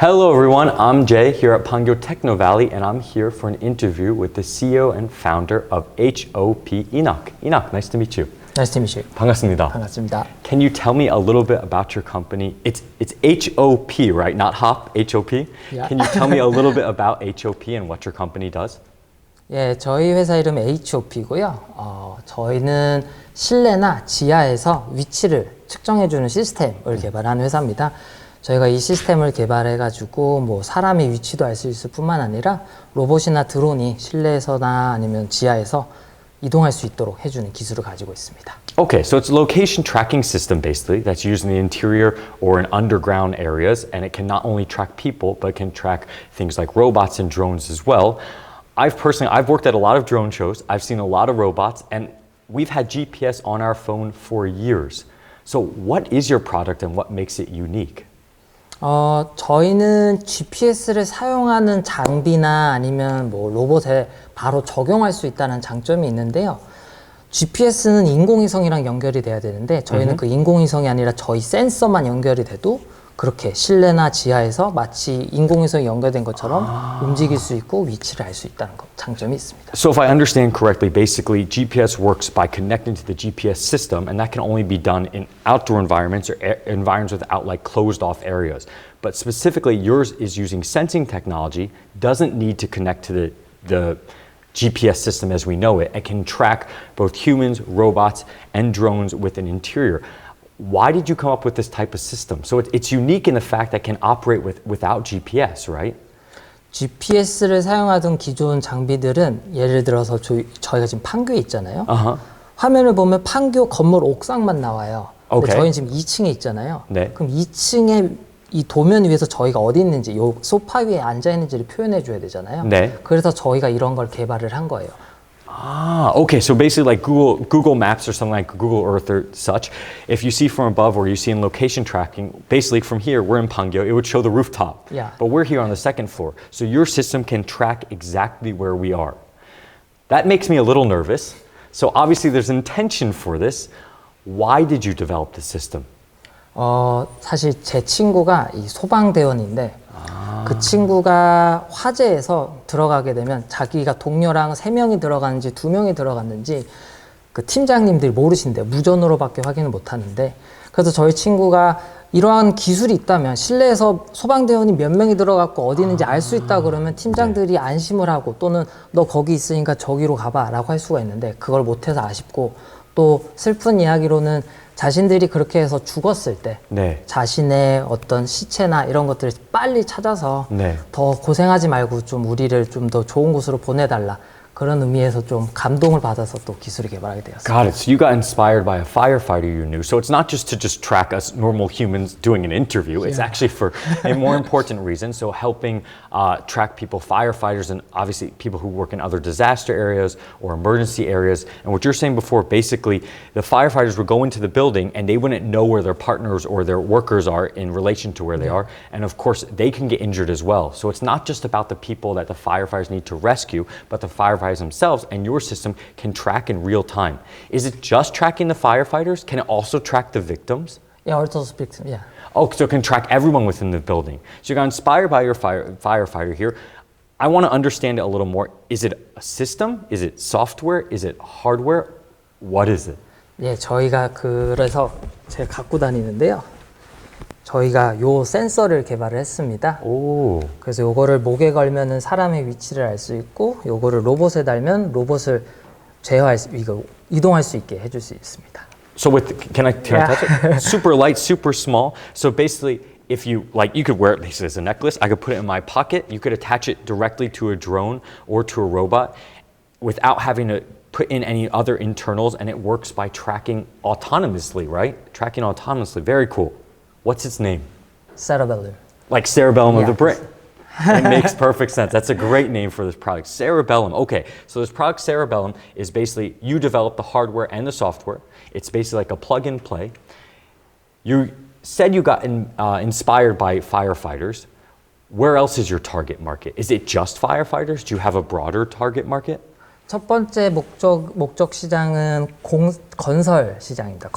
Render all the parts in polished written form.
Hello everyone, I'm Jay here at Pangyo Techno Valley and I'm here for an interview with the CEO and founder of HOP Enoch. Enoch, nice to meet you. Nice to meet you. 반갑습니다. 반갑습니다. Can you tell me a little bit about your company? It's HOP, right? Not HOP, HOP. Yeah. Can you tell me a little bit about HOP and what your company does? 예, 저희 회사 이름은 HOP고요. 저희는 실내나 지하에서 위치를 측정해주는 시스템을 개발한 회사입니다. 저희가 이 시스템을 개발해가지고 뭐 사람의 위치도 알 수 있을 뿐만 아니라 로봇이나 드론이 실내에서나 아니면 지하에서 이동할 수 있도록 해주는 기술을 가지고 있습니다. Okay, so it's a location tracking system basically that's used in the interior or in underground areas, and it can not only track people, but it can track things like robots and drones as well. I've worked at a lot of drone shows, I've seen a lot of robots, and we've had GPS on our phone for years. So what is your product and what makes it unique? 저희는 GPS를 사용하는 장비나 아니면 뭐 로봇에 바로 적용할 수 있다는 장점이 있는데요. GPS는 인공위성이랑 연결이 돼야 되는데 저희는 그 인공위성이 아니라 저희 센서만 연결이 돼도 그렇게 실내나 지하에서 마치 인공위성이 연결된 것처럼 움직일 수 있고 위치를 알 수 있다는 장점이 있습니다. So if I understand correctly, basically GPS works by connecting to the GPS system, and that can only be done in outdoor environments or environments without like closed off areas. But specifically yours is using sensing technology, doesn't need to connect to the GPS system as we know it. It can track both humans, robots, and drones with an interior. Why did you come up with this type of system? So it's unique in the fact that it can operate without GPS, right? GPS를 사용하던 기존 장비들은 예를 들어서 저희가 지금 판교에 있잖아요. 화면을 보면 판교 건물 옥상만 나와요. 근데 Okay. 저희는 지금 2층에 있잖아요. 네. 그럼 2층에 이 도면 위에서 저희가 어디 있는지, 요 소파 위에 앉아 있는지를 표현해 줘야 되잖아요. 네. 그래서 저희가 이런 걸 개발을 한 거예요. Okay, so basically like Google Maps or something like Google Earth or such, if you see from above or you see in location tracking, basically from here, we're in Pangyo, it would show the rooftop. Yeah. But we're here on the second floor. So your system can track exactly where we are. That makes me a little nervous. So obviously there's intention for this. Why did you develop this system? 사실 제 친구가 이 소방대원인데 그 친구가 화재에서 들어가게 되면 자기가 동료랑 3명이 들어갔는지 2명이 들어갔는지 그 팀장님들이 모르신대요. 무전으로밖에 확인을 못 하는데, 그래서 저희 친구가 이러한 기술이 있다면 실내에서 소방대원이 몇 명이 들어갔고 어디 있는지 알 수 있다 그러면 팀장들이 안심을 하고 또는 너 거기 있으니까 저기로 가봐 라고 할 수가 있는데 그걸 못해서 아쉽고, 또 슬픈 이야기로는 자신들이 그렇게 해서 죽었을 때 네. 자신의 어떤 시체나 이런 것들을 빨리 찾아서 네. 더 고생하지 말고 좀 우리를 좀 더 좋은 곳으로 보내달라, 그런 의미에서 좀 감동을 받아서 또 기술을 개발하게 되었습니다. Got it. So you got inspired by a firefighter you knew. So it's not just to just track us normal humans doing an interview. It's actually for a more important reason. So helping track people, firefighters, and obviously people who work in other disaster areas or emergency areas. And what you're saying before, basically, the firefighters would go into the building and they wouldn't know where their partners or their workers are in relation to where they are. And of course, they can get injured as well. So it's not just about the people that the firefighters need to rescue, but the firefighters themselves, and your system can track in real time. Is it just tracking the firefighters? Can it also track the victims? Yeah, also speak to, yeah. Oh, so it can track everyone within the building. So you got inspired by your firefighter here. I want to understand it a little more. Is it a system? Is it software? Is it hardware? What is it? 예, 저희가 그래서 제가 갖고 다니는데요. 저희가 요 센서를 개발을 했습니다. 오. 그래서 요거를 목에 걸면은 사람의 위치를 알 수 있고, 요거를 로봇에 달면 로봇을 이동할 수 있게 해줄 수 있습니다. So can I touch it? Super light, super small. So basically, if you could wear it as a necklace. I could put it in my pocket. You could attach it directly to a drone or to a robot without having to put in any other internals, and it works by tracking autonomously, right? Tracking autonomously. Very cool. What's its name? Cerebellum. Like cerebellum of the Yeah. brain. It makes perfect sense. That's a great name for this product. Cerebellum. Okay, so this product Cerebellum is basically, you develop the hardware and the software. It's basically like a plug and play. You said you got inspired by firefighters. Where else is your target market? Is it just firefighters? Do you have a broader target market? 첫 번째 목적 시장은 건설 시장입니다.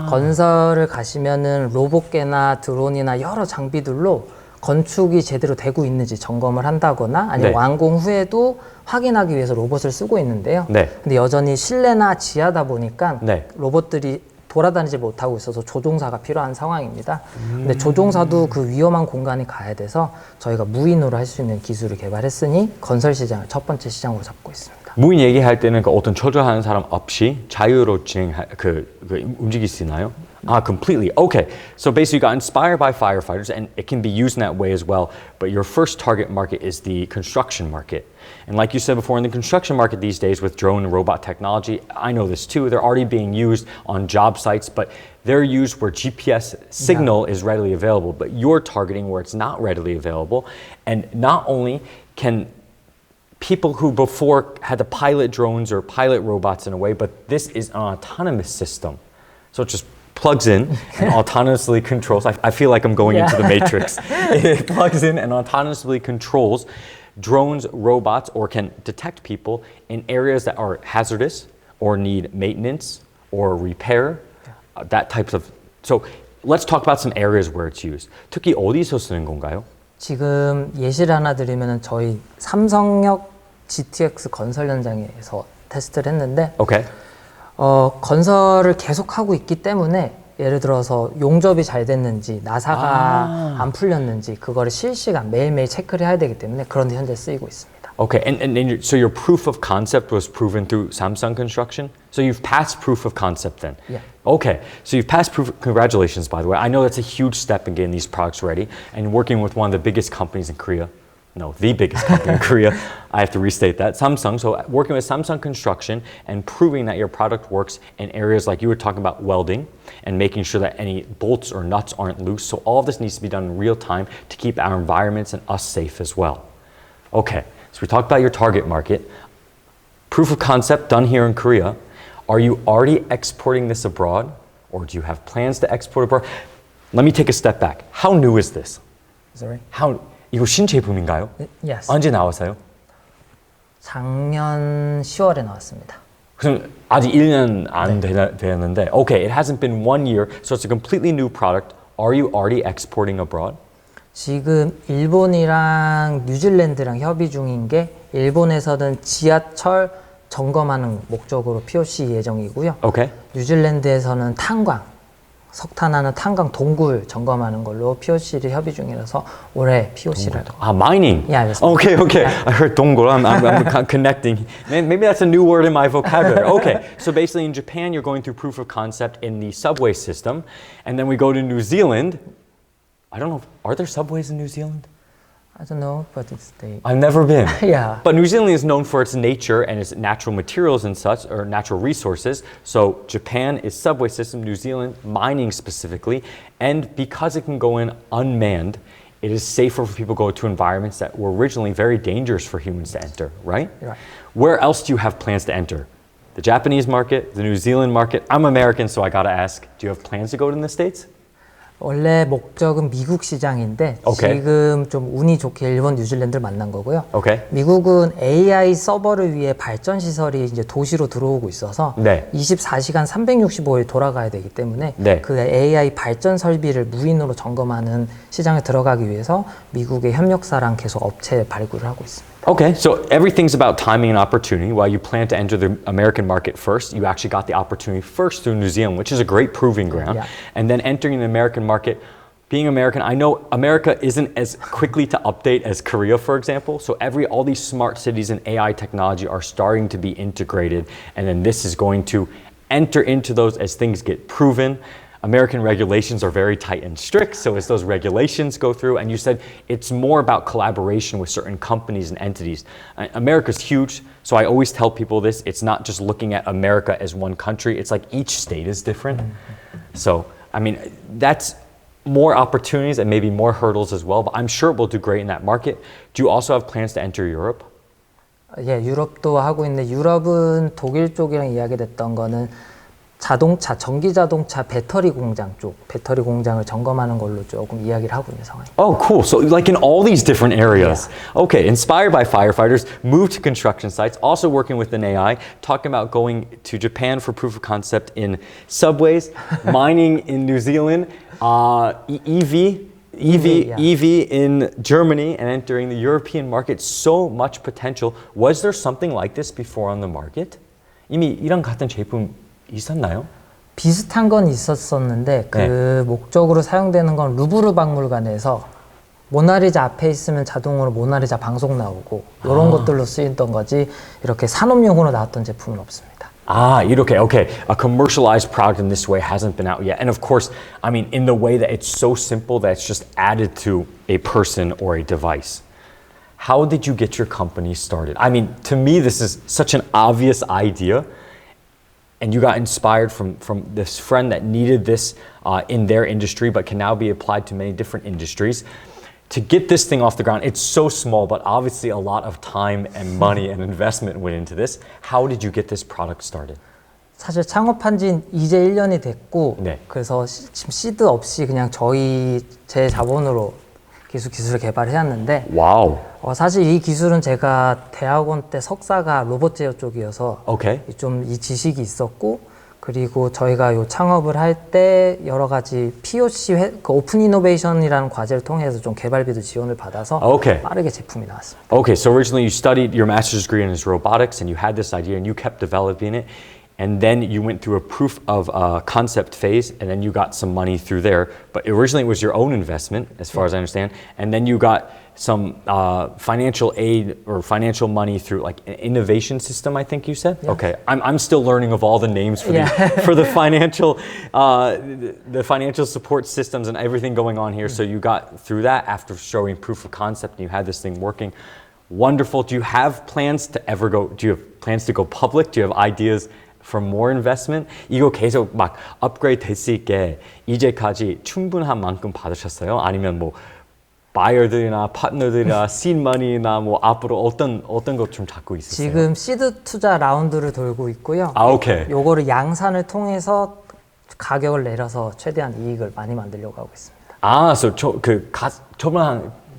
건설을 가시면은 로봇계나 드론이나 여러 장비들로 건축이 제대로 되고 있는지 점검을 한다거나 아니면 네. 완공 후에도 확인하기 위해서 로봇을 쓰고 있는데요. 네. 근데 여전히 실내나 지하다 보니까 네. 로봇들이 돌아다니지 못하고 있어서 조종사가 필요한 상황입니다. 근데 조종사도 그 위험한 공간에 가야 돼서 저희가 무인으로 할 수 있는 기술을 개발했으니 건설 시장을 첫 번째 시장으로 잡고 있습니다. 무인 얘기할 때는 그 어떤 조절하는 사람 없이 자유로 움직일 수 있나요? Completely. Okay. So basically you got inspired by firefighters and it can be used in that way as well, but your first target market is the construction market. And like you said before, in the construction market these days with drone and robot technology, I know this too, they're already being used on job sites, but they're used where GPS signal is readily available, but you're targeting where it's not readily available. And not only can people who before had to pilot drones or pilot robots in a way, but this is an autonomous system. So it just plugs in and autonomously controls. I feel like I'm going into the Matrix. It plugs in and autonomously controls drones, robots, or can detect people in areas that are hazardous or need maintenance or repair, that types of. So let's talk about some areas where it's used. 특히 어디서 쓰는 건가요? 지금 예시를 하나 드리면 저희 삼성역 GTX 건설 현장에서 테스트를 했는데 Okay. 건설을 계속하고 있기 때문에 예를 들어서 용접이 잘 됐는지 나사가 안 풀렸는지 그거를 실시간 매일매일 체크를 해야 되기 때문에 그런 데 현재 쓰이고 있습니다. Okay, and so your proof of concept was proven through Samsung Construction? So you've passed proof of concept then? Yeah. Okay, so you've passed proof, congratulations by the way. I know that's a huge step in getting these products ready and working with one of the biggest companies in Korea. No, the biggest company in Korea. I have to restate that. Samsung. So working with Samsung Construction and proving that your product works in areas like you were talking about welding and making sure that any bolts or nuts aren't loose. So all of this needs to be done in real time to keep our environments and us safe as well. Okay, so we talked about your target market. Proof of concept done here in Korea. Are you already exporting this abroad or do you have plans to export abroad? Let me take a step back. How new is this? Sorry. 이거 신제품인가요? Yes. 언제 나왔어요? 작년 10월에 나왔습니다. 그럼 아직 1년 안 되었는데 Okay, it hasn't been 1 year, so it's a completely new product. Are you already exporting abroad? 지금 일본이랑 뉴질랜드랑 협의 중인 게 일본에서는 지하철 점검하는 목적으로 POC 예정이고요. Okay. 뉴질랜드에서는 탄광, 석탄하는 탄광 동굴 점검하는 걸로 POC를 협의 중이라서 올해 POC를 Mining. Yeah, that's Okay. I heard 동굴. I'm connecting. Maybe that's a new word in my vocabulary. Okay, so basically in Japan, you're going through proof of concept in the subway system, and then we go to New Zealand. I don't know, are there subways in New Zealand? I don't know, but it's the I've never been. Yeah. But New Zealand is known for its nature and its natural materials and such, or natural resources. So Japan is subway system, New Zealand mining specifically. And because it can go in unmanned, it is safer for people to go to environments that were originally very dangerous for humans to enter, right? Right. Where else do you have plans to enter? The Japanese market, the New Zealand market? I'm American, so I gotta ask, do you have plans to go to the States? 원래 목적은 미국 시장인데 Okay. 지금 좀 운이 좋게 일본, 뉴질랜드를 만난 거고요. Okay. 미국은 AI 서버를 위해 발전 시설이 이제 도시로 들어오고 있어서 네. 24시간 365일 돌아가야 되기 때문에 네. 그 AI 발전 설비를 무인으로 점검하는 시장에 들어가기 위해서 미국의 협력사랑 계속 업체 발굴을 하고 있습니다. Okay, so everything's about timing and opportunity. While you plan to enter the American market first, you actually got the opportunity first through New Zealand, which is a great proving ground. Yeah. And then entering the American market, being American, I know America isn't as quickly to update as Korea, for example. So all these smart cities and AI technology are starting to be integrated. And then this is going to enter into those as things get proven. American regulations are very tight and strict, so as those regulations go through, and you said it's more about collaboration with certain companies and entities. America's huge, so I always tell people this, it's not just looking at America as one country, it's like each state is different. So, I mean, that's more opportunities and maybe more hurdles as well, but I'm sure we'll do great in that market. Do you also have plans to enter Europe? 예, 유럽도 하고 있는데 유럽은 독일 쪽이랑 이야기됐던 거는 자동차, 전기 자동차 배터리 공장 쪽, 배터리 공장을 점검하는 걸로 조금 이야기를 하고 있는 상황입니다. Oh, cool. So like in all these different areas. Yeah. Okay, inspired by firefighters, moved to construction sites, also working with an AI, talking about going to Japan for proof of concept in subways, mining in New Zealand, EV, EV, yeah. EV in Germany and entering the European market, so much potential. Was there something like this before on the market? 이미 이런 같은 제품 있었나요? 비슷한 건 있었었는데 그 목적으로 사용되는 건 루브르 박물관에서 모나리자 앞에 있으면 자동으로 모나리자 방송 나오고 이런 것들로 쓰이던 거지 이렇게 산업용으로 나왔던 제품은 없습니다. 이렇게, okay. A commercialized product in this way hasn't been out yet. And of course, I mean, in the way that it's so simple that it's just added to a person or a device. How did you get your company started? I mean, to me, this is such an obvious idea. And you got inspired from this friend that needed this in their industry, but can now be applied to many different industries. To get this thing off the ground, it's so small, but obviously a lot of time and money and investment went into this. How did you get this product started? 사실 창업한 지 이제 1년이 됐고 네. 그래서 지금 시드 없이 그냥 제 자본으로 기술을 개발해왔는데 와우. 사실 이 기술은 제가 대학원 때 석사가 로봇 제어 쪽이어서 Okay. 좀 이 지식이 있었고 그리고 저희가 요 창업을 할 때 여러 가지 POC 그 오픈 이노베이션이라는 과제를 통해서 좀 개발비도 지원을 받아서 Okay. 빠르게 제품이 나왔습니다. Okay, so originally you studied your master's degree in robotics and you had this idea and you kept developing it. And then you went through a proof of concept phase and then you got some money through there. But originally it was your own investment, as far as I understand. And then you got some financial aid or financial money through like an innovation system, I think you said? Yeah. Okay, I'm still learning of all the names for, for the financial support systems and everything going on here. So you got through that after showing proof of concept and you had this thing working. Wonderful. Do you have plans to go public? Do you have ideas for more investment? 이거 계속 막 업그레이드 될 수 있게 이제까지 충분한 만큼 받으셨어요? 아니면 뭐 바이어들이나 파트너들이나 시드머니나 뭐 앞으로 어떤 것 좀 잡고 있으세요? 지금 시드 투자 라운드를 돌고 있고요. 오케이. 요거를 양산을 통해서 가격을 내려서 최대한 이익을 많이 만들려고 하고 있습니다.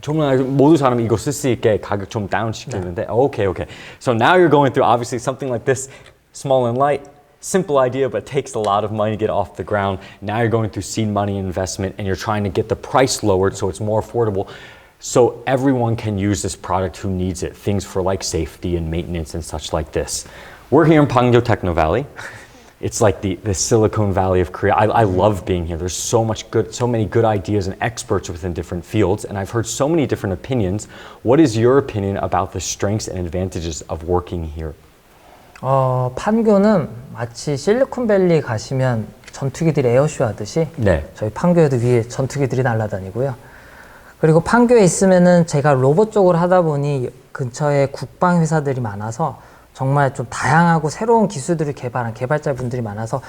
저번 모두 사람이 이거 쓸 수 있게 가격 좀 다운 시키는데 okay. So now you're going through obviously something like this, small and light, simple idea, but takes a lot of money to get off the ground. Now you're going through seed money investment and you're trying to get the price lowered so it's more affordable. So everyone can use this product who needs it. Things for like safety and maintenance and such like this. We're here in Pangyo Techno Valley. It's like the Silicon Valley of Korea. I love being here. There's so many good ideas and experts within different fields, and I've heard so many different opinions. What is your opinion about the strengths and advantages of working here? 판교는 마치 실리콘밸리 가시면 전투기들이 에어쇼 하듯이 저희 판교에도 위에 전투기들이 날아다니고요. 그리고 판교에 있으면은 제가 로봇 쪽으로 하다 보니 근처에 국방 회사들이 많아서 정말 좀 다양하고 새로운 기술들을 개발한 개발자분들이 많아서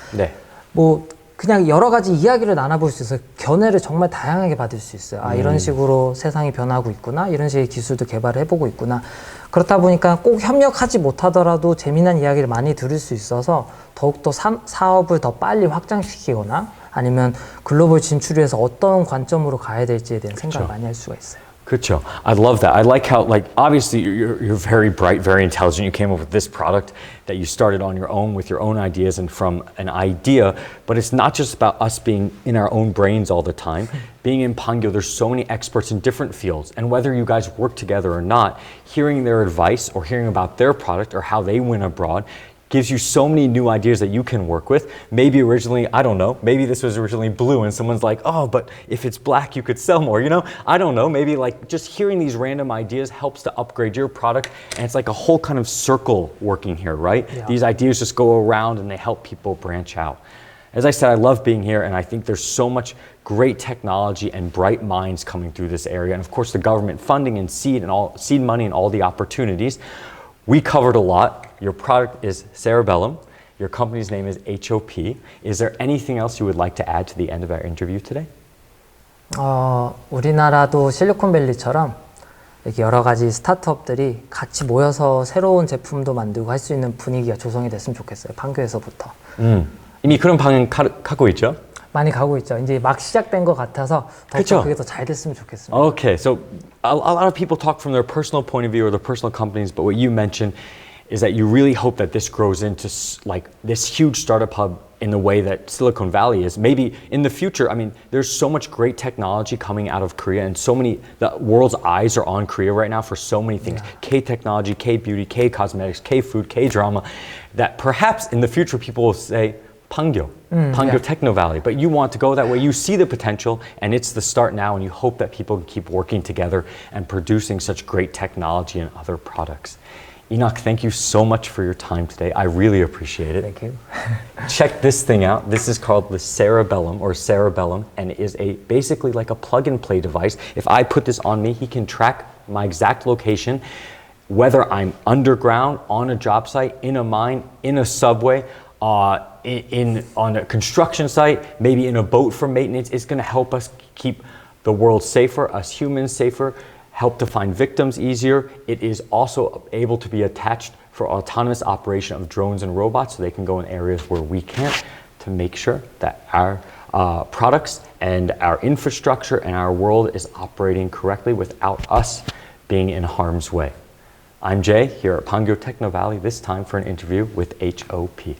뭐 그냥 여러 가지 이야기를 나눠볼 수 있어요. 견해를 정말 다양하게 받을 수 있어요. 이런 식으로 세상이 변하고 있구나. 이런 식의 기술도 개발을 해보고 있구나. 그렇다 보니까 꼭 협력하지 못하더라도 재미난 이야기를 많이 들을 수 있어서 더욱더 사업을 더 빨리 확장시키거나 아니면 글로벌 진출을 해서 어떤 관점으로 가야 될지에 대한 생각을 많이 할 수가 있어요. 그렇죠. I love that. I like how, like, obviously you're very bright, very intelligent. You came up with this product that you started on your own with your own ideas and from an idea. But it's not just about us being in our own brains all the time. Being in Pangyo, there's so many experts in different fields. And whether you guys work together or not, hearing their advice or hearing about their product or how they went abroad gives you so many new ideas that you can work with. Maybe originally, I don't know, maybe this was originally blue and someone's like, oh, but if it's black, you could sell more, you know? I don't know, maybe like just hearing these random ideas helps to upgrade your product and it's like a whole kind of circle working here, right? Yeah. These ideas just go around and they help people branch out. As I said, I love being here and I think there's so much great technology and bright minds coming through this area. And of course the government funding and seed money and all the opportunities. We covered a lot. Your product is Cerebellum. Your company's name is HOP. Is there anything else you would like to add to the end of our interview today? 우리나라도 실리콘밸리처럼 이렇게 여러 가지 스타트업들이 같이 모여서 새로운 제품도 만들고 할 수 있는 분위기가 조성이 됐으면 좋겠어요. 판교에서부터. 이미 그런 방향 가고 있죠? 많이 가고 있죠. 이제 막 시작된 것 같아서 더 그게 더 잘 됐으면 좋겠습니다. Okay, so a lot of people talk from their personal point of view or their personal companies, but what you mentioned is that you really hope that this grows into like this huge startup hub in the way that Silicon Valley is. Maybe in the future, I mean, there's so much great technology coming out of Korea, and so many, the world's eyes are on Korea right now for so many things. K-technology, K-beauty, K-cosmetics, K-food, K-drama, that perhaps in the future people will say, Pangyo, Techno Valley. But you want to go that way. You see the potential, and it's the start now, and you hope that people can keep working together and producing such great technology and other products. Enoch, thank you so much for your time today. I really appreciate it. Thank you. Check this thing out. This is called the Cerebellum, and it is basically like a plug-and-play device. If I put this on me, he can track my exact location, whether I'm underground, on a job site, in a mine, in a subway, on a construction site, maybe in a boat for maintenance. It's going to help us keep the world safer, us humans safer, help to find victims easier. It is also able to be attached for autonomous operation of drones and robots, so they can go in areas where we can't, to make sure that our products and our infrastructure and our world is operating correctly without us being in harm's way. I'm Jay here at Pangyo Techno Valley, this time for an interview with HOP.